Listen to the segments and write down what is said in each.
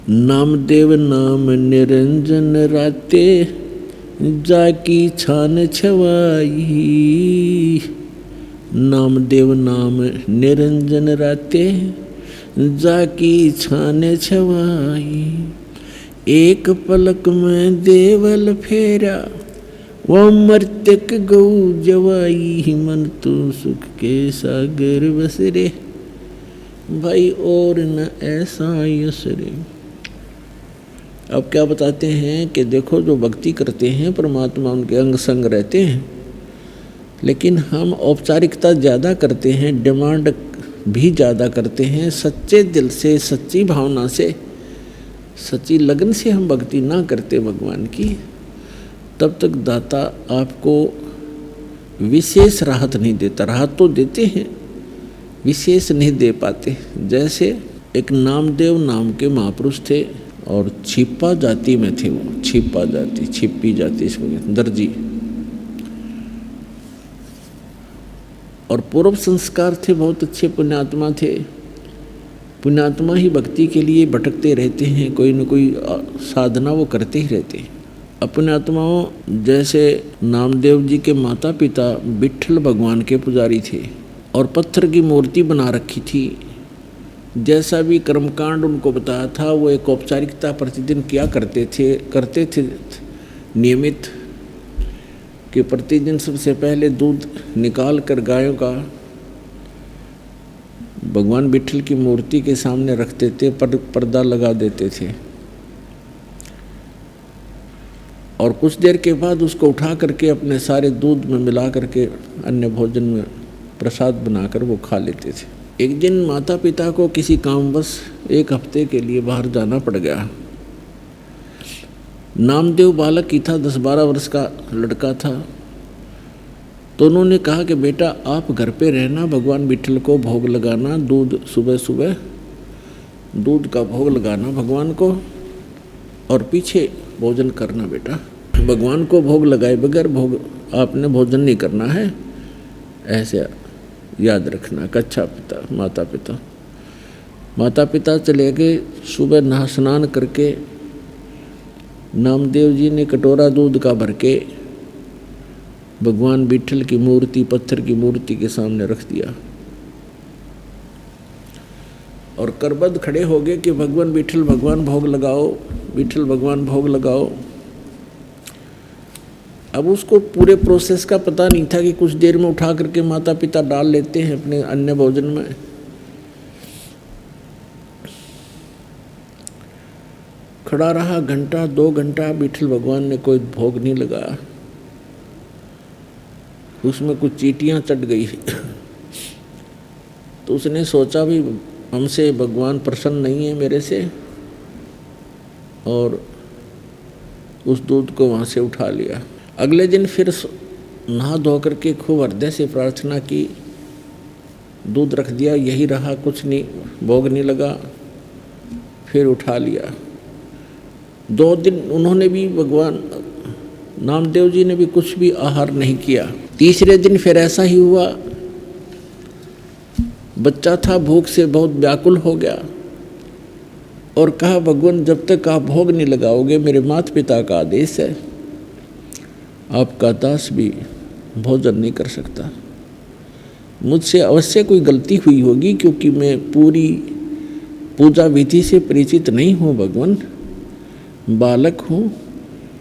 नामदेव नाम निरंजन राते, जाकी छान छवाई। नामदेव नाम निरंजन राते, जाकी छान छवाई। एक पलक में देवल फेरा, वो मर्तक गौ जवाई। मन तो सुख के सागर बसरे, भाई और न ऐसा यसरे। अब क्या बताते हैं कि देखो जो भक्ति करते हैं परमात्मा उनके अंग संग रहते हैं, लेकिन हम औपचारिकता ज़्यादा करते हैं, डिमांड भी ज़्यादा करते हैं। सच्चे दिल से, सच्ची भावना से, सच्ची लगन से हम भक्ति ना करते भगवान की, तब तक दाता आपको विशेष राहत नहीं देता। राहत तो देते हैं, विशेष नहीं दे पाते। जैसे एक नामदेव नाम के महापुरुष थे और छिपा जाति में थे। वो छिपा जाति, छिपी जाति इसमें दर्जी, और पूर्व संस्कार थे, बहुत अच्छे पुण्यात्मा थे। पुण्यात्मा ही भक्ति के लिए भटकते रहते हैं, कोई न कोई साधना वो करते ही रहते हैं। अपने आत्माओं जैसे नामदेव जी के माता पिता विट्ठल भगवान के पुजारी थे और पत्थर की मूर्ति बना रखी थी। जैसा भी कर्मकांड उनको बताया था वो एक औपचारिकता प्रतिदिन किया करते थे नियमित, कि प्रतिदिन सबसे पहले दूध निकाल कर गायों का भगवान विट्ठल की मूर्ति के सामने रखते थे, पर्दा लगा देते थे, और कुछ देर के बाद उसको उठा करके अपने सारे दूध में मिला करके अन्य भोजन में प्रसाद बनाकर वो खा लेते थे। एक दिन माता पिता को किसी कामवश एक हफ्ते के लिए बाहर जाना पड़ गया। नामदेव बालक ही था, 10-12 वर्ष का लड़का था। तो उन्होंने कहा कि बेटा आप घर पे रहना, भगवान विट्ठल को भोग लगाना, दूध सुबह सुबह दूध का भोग लगाना भगवान को, और पीछे भोजन करना बेटा। भगवान को भोग लगाए बगैर भोग आपने भोजन नहीं करना है, ऐसे याद रखना। कच्छा पिता माता पिता चले गए। सुबह नहा स्नान करके नामदेव जी ने कटोरा दूध का भर के भगवान विट्ठल की मूर्ति, पत्थर की मूर्ति के सामने रख दिया और करबद्ध खड़े हो गए कि भगवान विट्ठल भगवान भोग लगाओ, विट्ठल भगवान भोग लगाओ। अब उसको पूरे प्रोसेस का पता नहीं था कि कुछ देर में उठा करके माता पिता डाल लेते हैं अपने अन्य भोजन में। खड़ा रहा घंटा 2 घंटा, विट्ठल भगवान ने कोई भोग नहीं लगाया। उसमें कुछ चींटियां चढ़ गई तो उसने सोचा भी हमसे भगवान प्रसन्न नहीं है मेरे से, और उस दूध को वहाँ से उठा लिया। अगले दिन फिर नहा धो करके खूब हृदय से प्रार्थना की, दूध रख दिया, यही रहा, कुछ नहीं, भोग नहीं लगा, फिर उठा लिया। 2 दिन उन्होंने भी, भगवान नामदेव जी ने भी कुछ भी आहार नहीं किया। तीसरे दिन फिर ऐसा ही हुआ। बच्चा था, भूख से बहुत व्याकुल हो गया और कहा भगवान जब तक आप भोग नहीं लगाओगे, मेरे माता पिता का आदेश है, आपका दास भी भोजन नहीं कर सकता। मुझसे अवश्य कोई गलती हुई होगी, क्योंकि मैं पूरी पूजा विधि से परिचित नहीं हूँ भगवान, बालक हूँ,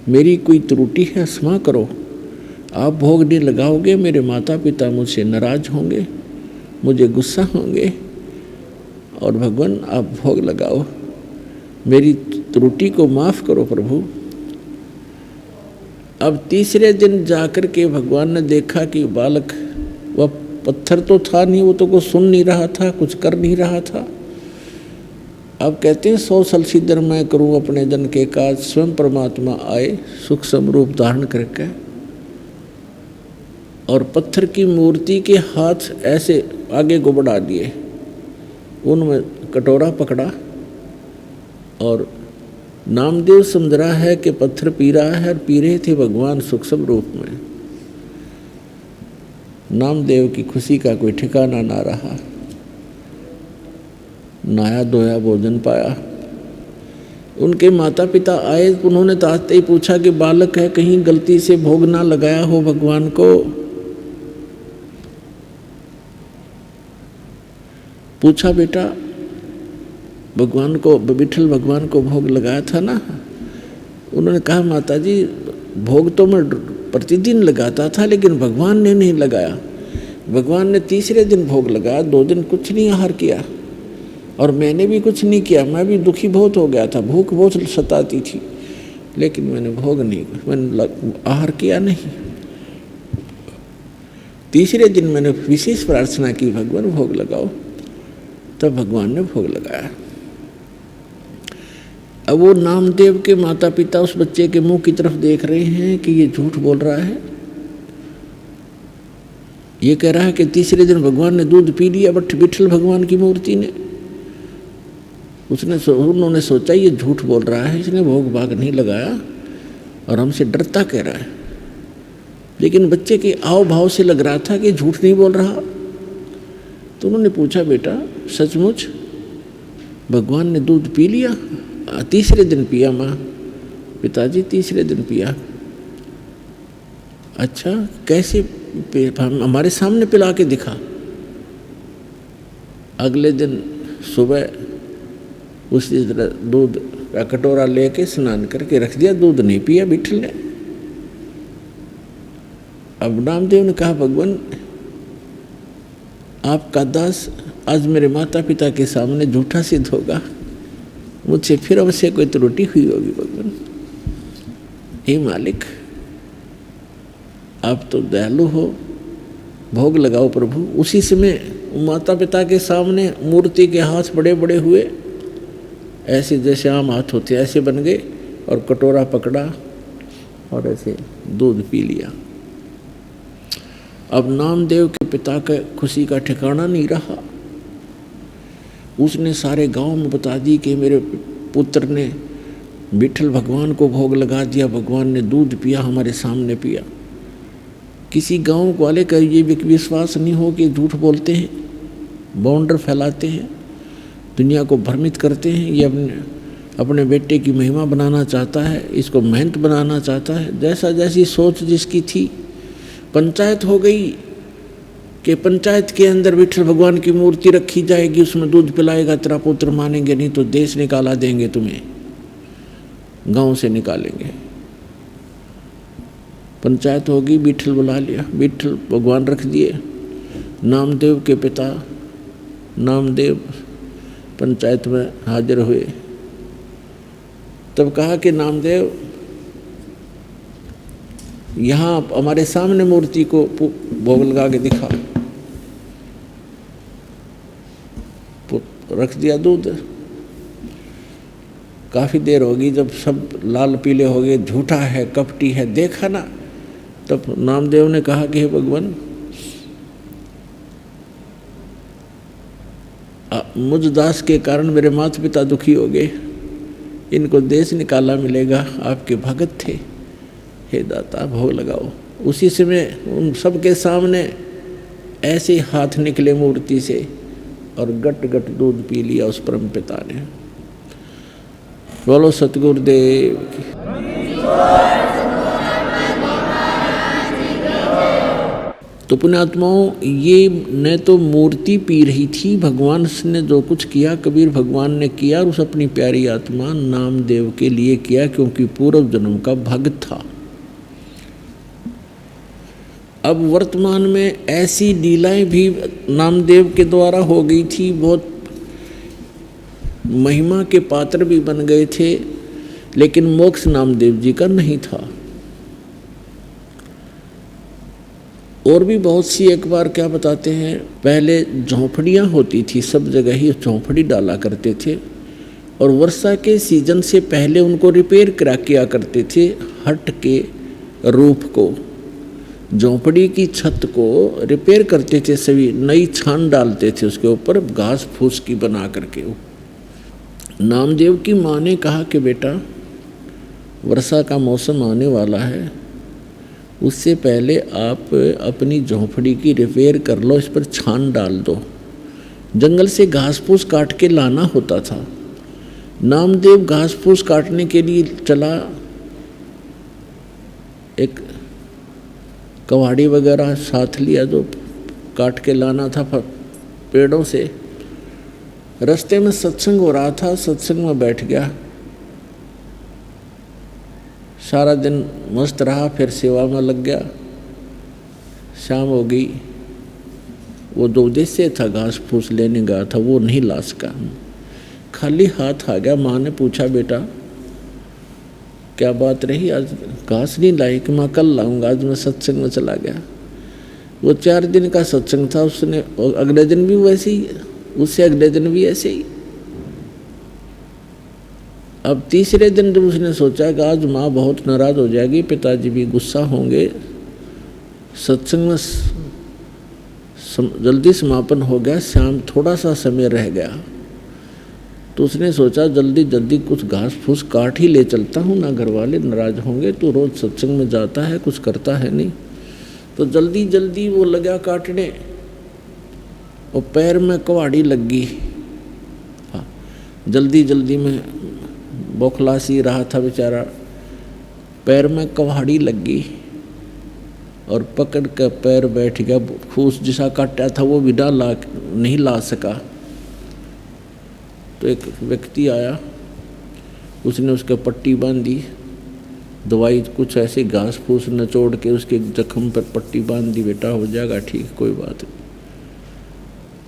मेरी कोई त्रुटि है, क्षमा करो। आप भोग नहीं लगाओगे, मेरे माता पिता मुझसे नाराज होंगे, मुझे गुस्सा होंगे, और भगवान आप भोग लगाओ, मेरी त्रुटि को माफ़ करो प्रभु। अब तीसरे दिन जाकर के भगवान ने देखा कि बालक, वह पत्थर तो था नहीं, वो तो कुछ सुन नहीं रहा था, कुछ कर नहीं रहा था। अब कहते हैं 100 सलसीधर मैं करूं अपने जन के काज, स्वयं परमात्मा आए सूक्ष्म रूप धारण करके, और पत्थर की मूर्ति के हाथ ऐसे आगे को बढ़ा दिए, उनमें कटोरा पकड़ा, और नामदेव समझ रहा है कि पत्थर पी रहा है, और पी रहे थे भगवान सूक्ष्म रूप में। नामदेव की खुशी का कोई ठिकाना ना रहा। नहाया धोया, भोजन पाया, उनके माता पिता आए, उन्होंने तो आते ही पूछा कि बालक है, कहीं गलती से भोग ना लगाया हो भगवान को। पूछा बेटा भगवान को, विठल भगवान को भोग लगाया था ना? उन्होंने कहा माता जी भोग तो मैं प्रतिदिन लगाता था, लेकिन भगवान ने नहीं लगाया। भगवान ने तीसरे दिन भोग लगाया, 2 दिन कुछ नहीं आहार किया, और मैंने भी कुछ नहीं किया। मैं भी दुखी बहुत हो गया था, भूख बहुत सताती थी, लेकिन मैंने भोग नहीं, मैंने आहार किया नहीं। तीसरे दिन मैंने विशेष प्रार्थना की, भगवान भोग लगाओ, तब भगवान ने भोग लगाया। अब वो नामदेव के माता पिता उस बच्चे के मुंह की तरफ देख रहे हैं कि ये झूठ बोल रहा है। ये कह रहा है कि तीसरे दिन भगवान ने दूध पी लिया, बट विठल भगवान की मूर्ति ने, उन्होंने सोचा ये झूठ बोल रहा है, इसने भोग भाग नहीं लगाया और हमसे डरता कह रहा है। लेकिन बच्चे के आव भाव से लग रहा था कि झूठ नहीं बोल रहा। तो उन्होंने पूछा बेटा सचमुच भगवान ने दूध पी लिया? तीसरे दिन पिया माँ। पिताजी तीसरे दिन पिया। अच्छा कैसे? हमारे सामने पिला के दिखा। अगले दिन सुबह उसी तरह दूध का कटोरा लेके स्नान करके रख दिया, दूध नहीं पिया विठल ने। अब नामदेव ने कहा भगवान आपका दास आज मेरे माता पिता के सामने झूठा सिद्ध होगा, मुझसे फिर अवश्य कोई त्रुटि हुई होगी। भगवान हे मालिक आप तो दयालु हो, भोग लगाओ प्रभु। उसी समय माता पिता के सामने मूर्ति के हाथ बड़े बड़े हुए, ऐसे जैसे आम हाथ होते ऐसे बन गए, और कटोरा पकड़ा और ऐसे दूध पी लिया। अब नामदेव के पिता का खुशी का ठिकाना नहीं रहा। उसने सारे गांव में बता दी कि मेरे पुत्र ने विठल भगवान को भोग लगा दिया, भगवान ने दूध पिया, हमारे सामने पिया। किसी गांव वाले का ये विश्वास नहीं हो कि झूठ बोलते हैं, बाउंडर फैलाते हैं, दुनिया को भ्रमित करते हैं। ये अपने बेटे की महिमा बनाना चाहता है, इसको मेहनत बनाना चाहता है। जैसा जैसी सोच जिसकी थी, पंचायत हो गई कि पंचायत के अंदर विठल भगवान की मूर्ति रखी जाएगी, उसमें दूध पिलाएगा तेरा पुत्र, मानेंगे नहीं तो देश निकाला देंगे, तुम्हें गांव से निकालेंगे। पंचायत होगी, विठल बुला लिया, विठल भगवान रख दिए। नामदेव के पिता नामदेव पंचायत में हाजिर हुए। तब कहा कि नामदेव यहाँ हमारे सामने मूर्ति को भोग लगा के दिखा। रख दिया दूध। काफ़ी देर होगी, जब सब लाल पीले हो गए, झूठा है कपटी है, देखा ना, तब नामदेव ने कहा कि हे भगवान मुझ दास के कारण मेरे माता पिता दुखी हो गए, इनको देश निकाला मिलेगा, आपके भगत थे, हे दाता भोग लगाओ। उसी समय उन सबके सामने ऐसे हाथ निकले मूर्ति से और गट गट दूध पी लिया उस परम पिता ने। बोलो सतगुरुदेव की। तो पुण्यात्माओं, ये न तो मूर्ति पी रही थी, भगवान ने जो कुछ किया कबीर भगवान ने किया, और उस अपनी प्यारी आत्मा नामदेव के लिए किया, क्योंकि पूर्व जन्म का भक्त था। अब वर्तमान में ऐसी लीलाएं भी नामदेव के द्वारा हो गई थी, बहुत महिमा के पात्र भी बन गए थे, लेकिन मोक्ष नामदेव जी का नहीं था। और भी बहुत सी, एक बार क्या बताते हैं, पहले झोंपड़ियाँ होती थी, सब जगह ही झोंपड़ी डाला करते थे, और वर्षा के सीजन से पहले उनको रिपेयर किया करते थे। हट के रूफ को, झोंपड़ी की छत को रिपेयर करते थे, सभी नई छान डालते थे उसके ऊपर, घास फूस की बना करके। नामदेव की माँ ने कहा कि बेटा वर्षा का मौसम आने वाला है, उससे पहले आप अपनी झोंपड़ी की रिपेयर कर लो, इस पर छान डाल दो। जंगल से घास फूस काट के लाना होता था, नामदेव घास फूस काटने के लिए चला, एक कवाड़ी वगैरह साथ लिया जो काट के लाना था पेड़ों से। रास्ते में सत्संग हो रहा था, सत्संग में बैठ गया, सारा दिन मस्त रहा, फिर सेवा में लग गया। शाम हो गई, वो 2 उद्देश्य था, घास फूस लेने गया था, वो नहीं ला सका, खाली हाथ आ गया। माँ ने पूछा, बेटा क्या बात रही, आज घास नहीं लाई? कि माँ कल लाऊंगा, आज मैं सत्संग में चला गया। वो 4 दिन का सत्संग था, उसने अगले दिन भी वैसे ही, उससे अगले दिन भी ऐसे ही। अब तीसरे दिन जब उसने सोचा कि आज माँ बहुत नाराज हो जाएगी, पिताजी भी गुस्सा होंगे, सत्संग में जल्दी समापन हो गया, शाम थोड़ा सा समय रह गया, तो उसने सोचा जल्दी जल्दी कुछ घास फूस काट ही ले चलता हूँ, ना घर वाले नाराज होंगे, तो रोज सत्संग में जाता है, कुछ करता है नहीं। तो जल्दी जल्दी वो लगा काटने, और पैर में कुहाड़ी लग गई। हाँ, जल्दी जल्दी में बौखला सी रहा था बेचारा, पैर में कुहाड़ी लग गई और पकड़ कर पैर बैठ गया। फूस जिसा काटा था वो भी नहीं ला सका। तो एक व्यक्ति आया, उसने उसके पट्टी बांधी, दवाई कुछ ऐसे घास फूस नचोड़ के उसके जख्म पर पट्टी बांध दी, बेटा हो जाएगा ठीक, कोई बात नहीं।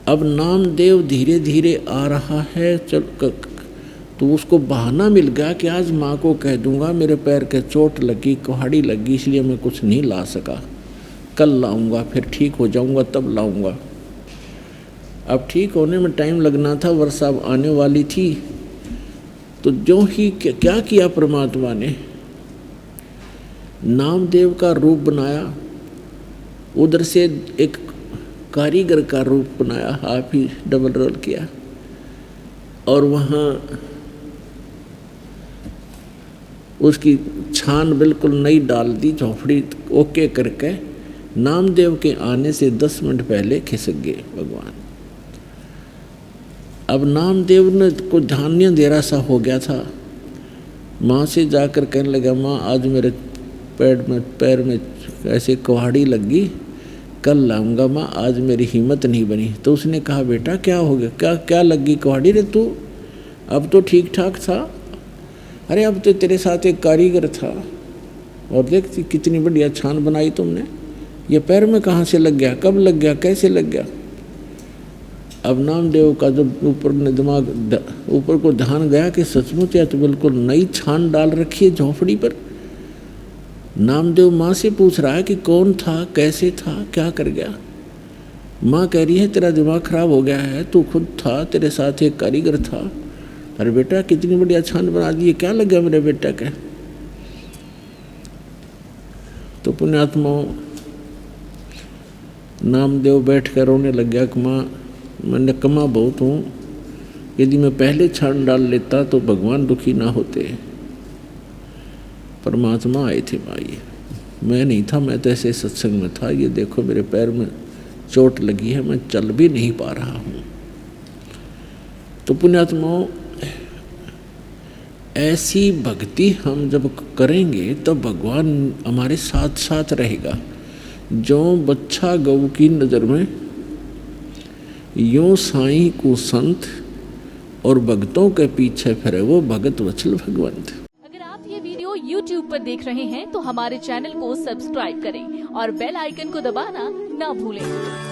अब नामदेव धीरे धीरे आ रहा है, तो उसको बहाना मिल गया कि आज माँ को कह दूंगा मेरे पैर के चोट लगी, कुहाड़ी लगी, इसलिए मैं कुछ नहीं ला सका, कल लाऊंगा, फिर ठीक हो जाऊंगा तब लाऊंगा। अब ठीक होने में टाइम लगना था, वर्षा आने वाली थी। तो जो ही क्या किया परमात्मा ने, नामदेव का रूप बनाया, उधर से एक कारीगर का रूप बनाया, आप ही डबल रोल किया, और वहाँ उसकी छान बिल्कुल नई डाल दी, झोपड़ी ओके करके नामदेव के आने से 10 मिनट पहले खिसक गए भगवान। अब नामदेव ने को ध्यान अंधेरा सा हो गया था, माँ से जाकर कहने लगा, माँ आज मेरे पैर में ऐसे कुहाड़ी लगी, कल लाऊंगा माँ, आज मेरी हिम्मत नहीं बनी। तो उसने कहा, बेटा क्या हो गया, क्या लगी कुहाड़ी रे तू? अब तो ठीक ठाक था। अरे अब तो तेरे साथ एक कारीगर था, और देख कितनी बढ़िया छान बनाई तुमने, ये पैर में कहाँ से लग गया, कब लग गया, कैसे लग गया? अब नामदेव का जब ऊपर को ध्यान गया कि सचमुच या तो बिल्कुल नई छान डाल रखी है झोपड़ी पर। नामदेव माँ से पूछ रहा है कि कौन था, कैसे था, क्या कर गया? माँ कह रही है तेरा दिमाग खराब हो गया है, तू खुद था, तेरे साथ एक कारीगर था। अरे बेटा कितनी बढ़िया छान बना दी, क्या लग गया मेरे बेटा का? तो पुण्यात्माओं, नामदेव बैठ कर रोने लग गया कि माँ मैं निकम्मा बहुत हूँ, यदि मैं पहले छान डाल लेता तो भगवान दुखी ना होते। परमात्मा आए थे माई, मैं नहीं था, मैं तो ऐसे सत्संग में था, ये देखो मेरे पैर में चोट लगी है, मैं चल भी नहीं पा रहा हूँ। तो पुण्यात्माओं, ऐसी भक्ति हम जब करेंगे तब भगवान हमारे साथ साथ रहेगा। जो बच्चा गऊ की नज़र में, यूं साईं को संत, और भक्तों के पीछे फिरे वो भगत वत्सल भगवंत। अगर आप ये वीडियो YouTube पर देख रहे हैं तो हमारे चैनल को सब्सक्राइब करें और बेल आइकन को दबाना ना भूलें।